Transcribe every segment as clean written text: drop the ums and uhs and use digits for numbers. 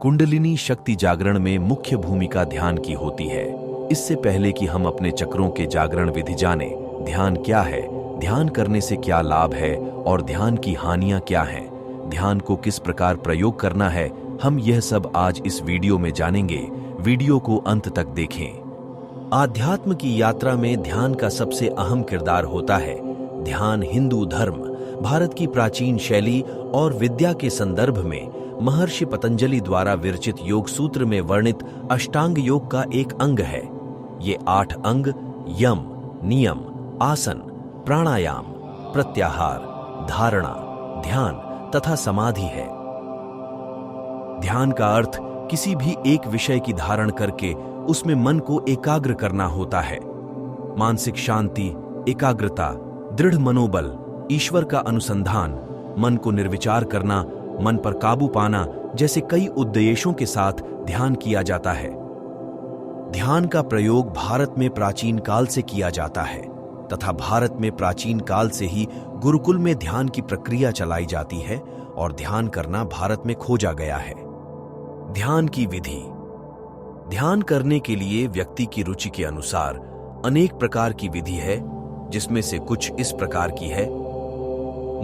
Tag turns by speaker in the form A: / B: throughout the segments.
A: कुंडलिनी शक्ति जागरण में मुख्य भूमिका ध्यान की होती है। इससे पहले कि हम अपने चक्रों के जागरण विधि जाने, ध्यान क्या है, ध्यान करने से क्या लाभ है और ध्यान की हानियां क्या हैं, ध्यान को किस प्रकार प्रयोग करना है, हम यह सब आज इस वीडियो में जानेंगे। वीडियो को अंत तक देखें। आध्यात्म की यात्रा में ध्यान का सबसे अहम किरदार होता है। ध्यान हिंदू धर्म, भारत की प्राचीन शैली और विद्या के संदर्भ में महर्षि पतंजलि द्वारा विरचित योग सूत्र में वर्णित अष्टांग योग का एक अंग है। ये 8 अंग यम, नियम, आसन, प्राणायाम, प्रत्याहार, धारणा, ध्यान तथा समाधि है। ध्यान का अर्थ किसी भी एक विषय की धारण करके उसमें मन को एकाग्र करना होता है। मानसिक शांति, एकाग्रता, दृढ़ मनोबल, ईश्वर का अनुसंधान, मन को निर्विचार करना, मन पर काबू पाना जैसे कई उद्देश्यों के साथ ध्यान किया जाता है। ध्यान का प्रयोग भारत में प्राचीन काल से किया जाता है तथा भारत में प्राचीन काल से ही गुरुकुल में ध्यान की प्रक्रिया चलाई जाती है और ध्यान करना भारत में खोजा गया है। ध्यान की विधि। ध्यान करने के लिए व्यक्ति की रुचि के अनुसार अनेक प्रकार की विधि है, जिसमें से कुछ इस प्रकार की है।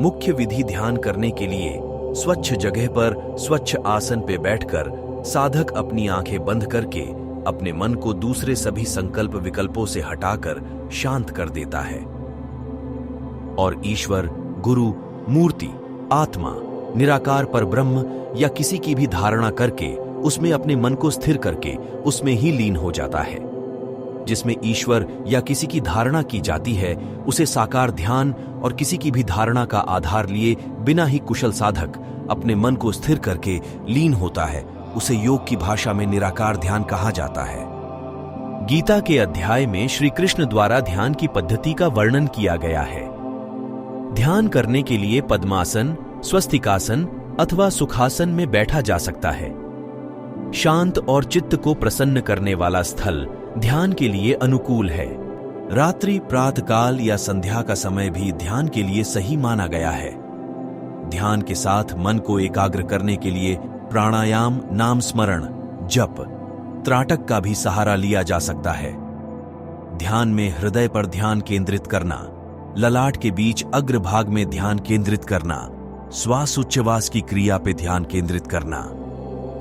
A: मुख्य विधि ध्यान करने के लिए स्वच्छ जगह पर स्वच्छ आसन पे बैठकर साधक अपनी आंखें बंद करके अपने मन को दूसरे सभी संकल्प विकल्पों से हटाकर शांत कर देता है और ईश्वर, गुरु, मूर्ति, आत्मा, निराकार पर ब्रह्म या किसी की भी धारणा करके उसमें अपने मन को स्थिर करके उसमें ही लीन हो जाता है। जिसमें ईश्वर या किसी की धारणा की जाती है उसे साकार ध्यान, और किसी की भी धारणा का आधार लिए बिना ही कुशल साधक अपने मन को स्थिर करके लीन होता है, उसे योग की भाषा में निराकार ध्यान कहा जाता है। गीता के अध्याय में श्री कृष्ण द्वारा ध्यान की पद्धति का वर्णन किया गया है। ध्यान करने के लिए पद्मासन, स्वस्तिकासन अथवा सुखासन में बैठा जा सकता है। शांत और चित्त को प्रसन्न करने वाला स्थल ध्यान के लिए अनुकूल है। रात्रि, प्रातःकाल या संध्या का समय भी ध्यान के लिए सही माना गया है। ध्यान के साथ मन को एकाग्र करने के लिए प्राणायाम, नाम स्मरण, जप, त्राटक का भी सहारा लिया जा सकता है। ध्यान में हृदय पर ध्यान केंद्रित करना, ललाट के बीच अग्रभाग में ध्यान केंद्रित करना, श्वास उच्छ्वास की क्रिया पे ध्यान केंद्रित करना,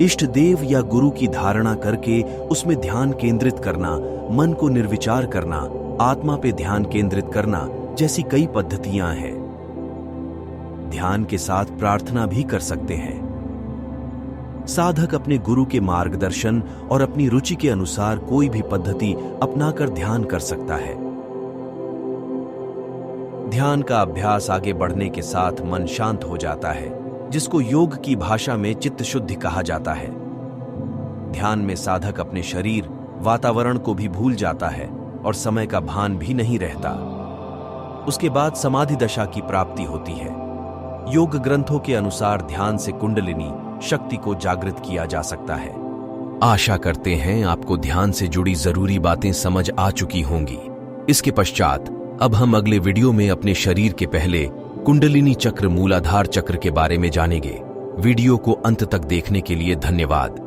A: इष्ट देव या गुरु की धारणा करके उसमें ध्यान केंद्रित करना, मन को निर्विचार करना, आत्मा पे ध्यान केंद्रित करना जैसी कई पद्धतियां हैं। ध्यान के साथ प्रार्थना भी कर सकते हैं। साधक अपने गुरु के मार्गदर्शन और अपनी रुचि के अनुसार कोई भी पद्धति अपनाकर ध्यान कर सकता है। ध्यान का अभ्यास आगे बढ़ने के साथ मन शांत हो जाता है, जिसको योग की भाषा में चित्त शुद्धि कहा जाता है। ध्यान में साधक अपने शरीर, वातावरण को भी भूल जाता है और समय का भान भी नहीं रहता। उसके बाद समाधि दशा की प्राप्ति होती है। योग ग्रंथों के अनुसार ध्यान से कुंडलिनी शक्ति को जागृत किया जा सकता है। आशा करते हैं आपको ध्यान से जुड़ी जरूरी बातें समझ आ चुकी होंगी। इसके पश्चात अब हम अगले वीडियो में अपने शरीर के पहले कुंडलिनी चक्र, मूलाधार चक्र के बारे में जानेंगे। वीडियो को अंत तक देखने के लिए धन्यवाद।